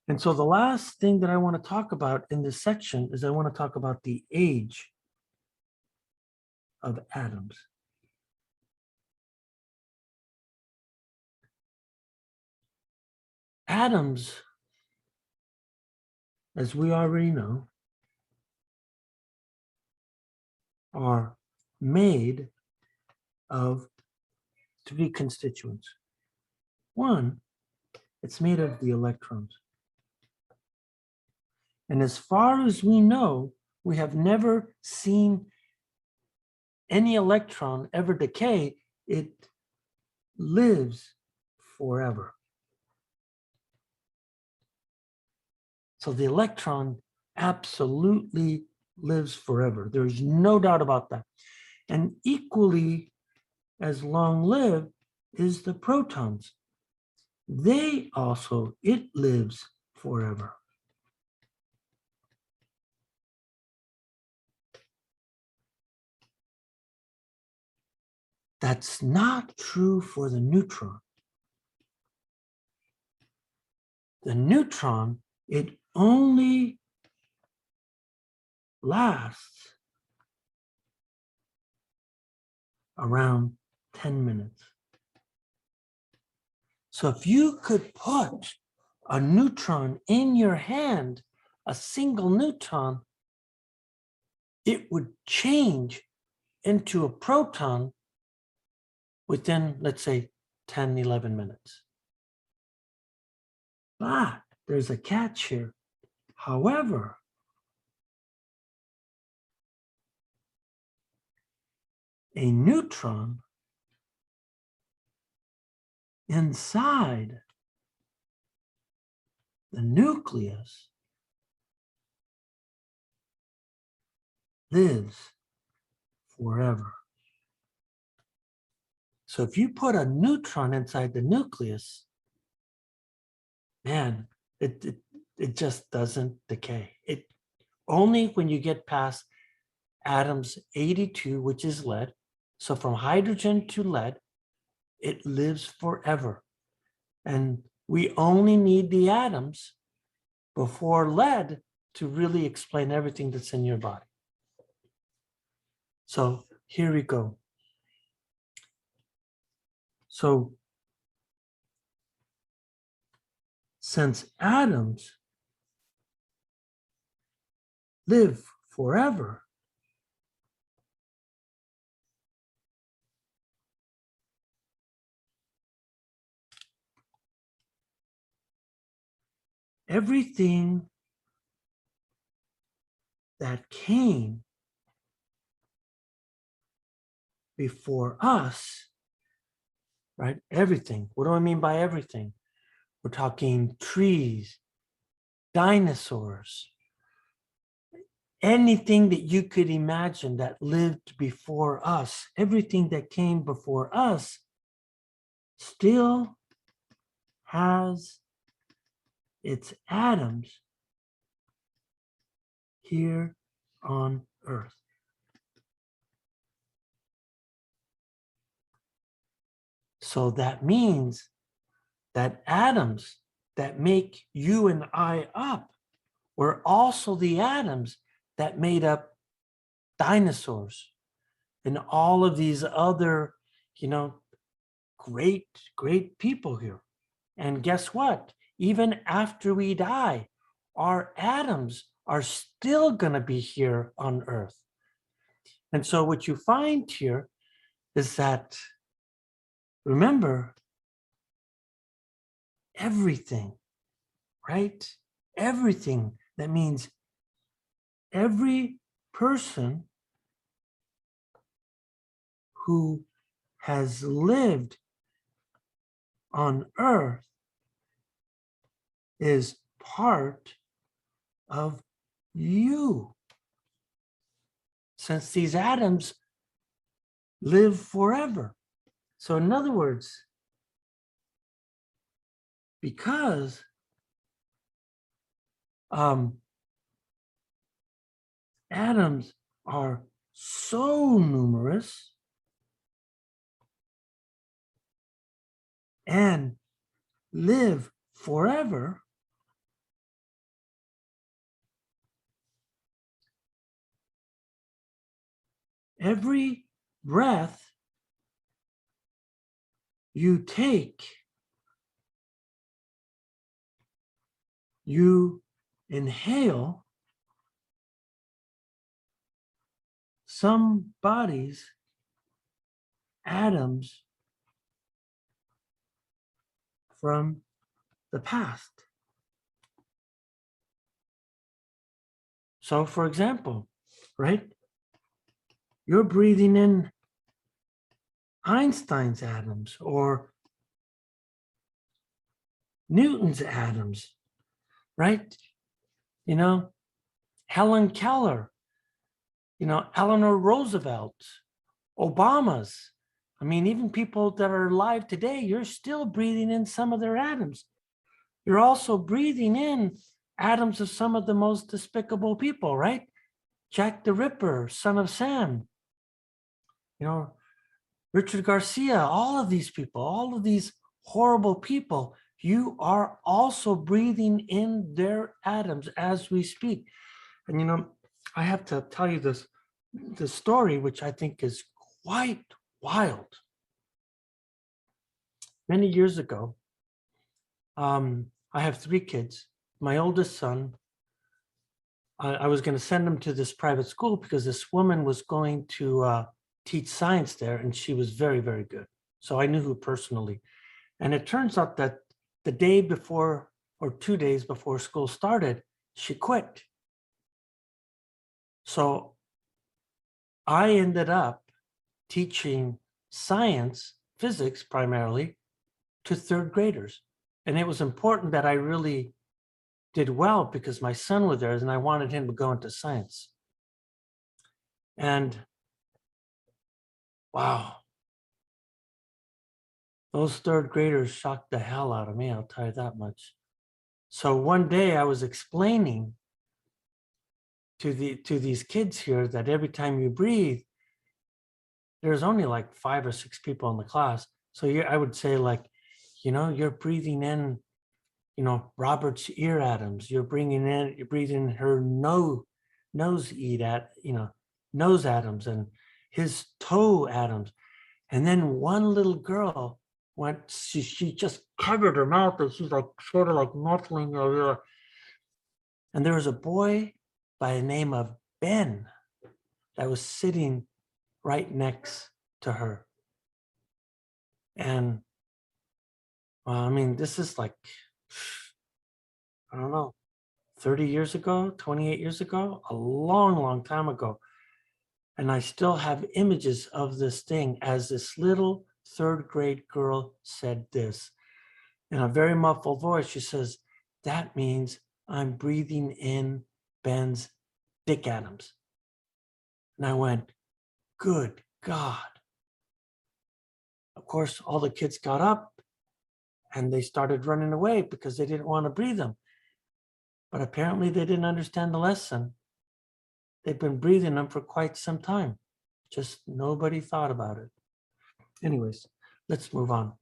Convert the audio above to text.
And so the last thing that I want to talk about in this section is I want to talk about the age of atoms. Atoms, as we already know, are made of three constituents. One, it's made of the electrons. And as far as we know, we have never seen any electron ever decay. It lives forever. So the electron absolutely lives forever. There's no doubt about that. And equally as long-lived is the protons. It lives forever. That's not true for the neutron. The neutron, it only lasts around 10 minutes. So if you could put a neutron in your hand, a single neutron, it would change into a proton within, let's say, 10, 11 minutes. But there's a catch here. However, a neutron inside the nucleus lives forever. So if you put a neutron inside the nucleus, man, it just doesn't decay. It only when you get past atoms 82, which is lead. So from hydrogen to lead, it lives forever. And we only need the atoms before lead to really explain everything that's in your body. So here we go. So since atoms live forever, everything that came before us, right? Everything. What do I mean by everything? We're talking trees, dinosaurs, anything that you could imagine that lived before us, everything that came before us still has its atoms here on Earth. So that means that atoms that make you and I up were also the atoms that made up dinosaurs and all of these other, great people here. And guess what? Even after we die, our atoms are still going to be here on Earth. And so what you find here is that, remember, everything, right? Everything. That means every person who has lived on Earth is part of you. Since these atoms live forever. So in other words, because atoms are so numerous and live forever, every breath you take, you inhale somebody's atoms from the past. So, for example, right, you're breathing in Einstein's atoms or Newton's atoms, right? You know, Helen Keller, you know, Eleanor Roosevelt, Obama's. I mean, even people that are alive today, you're still breathing in some of their atoms. You're also breathing in atoms of some of the most despicable people, right? Jack the Ripper, Son of Sam, you know, Richard Garcia, all of these people, all of these horrible people, you are also breathing in their atoms as we speak. And, you know, I have to tell you this story, which I think is quite wild. Many years ago, I have 3 kids. My oldest son, I was going to send him to this private school because this woman was going to teach science there, and she was very, very good. So I knew her personally. And it turns out that the day before or 2 days before school started, she quit. So I ended up teaching science, physics primarily, to 3rd graders. And it was important that I really did well because my son was there and I wanted him to go into science. And wow, those 3rd graders shocked the hell out of me, I'll tell you that much. So one day I was explaining to these kids here that every time you breathe, there's only like 5 or 6 people in the class. So I would say, like, you know, you're breathing in, you know, Robert's ear atoms. You're breathing in her nose atoms and his toe atoms. And then one little girl she just covered her mouth and she's like sort of like muffling her ear. And there was a boy by the name of Ben that was sitting right next to her. And well, I mean, this is like, I don't know, 30 years ago, 28 years ago, a long, long time ago. And I still have images of this thing as this little 3rd grade girl said this in a very muffled voice. She says, "That means I'm breathing in Ben's dick atoms." And I went, good God. Of course, all the kids got up and they started running away because they didn't want to breathe them. But apparently they didn't understand the lesson. They've been breathing them for quite some time. Just nobody thought about it. Anyways, let's move on.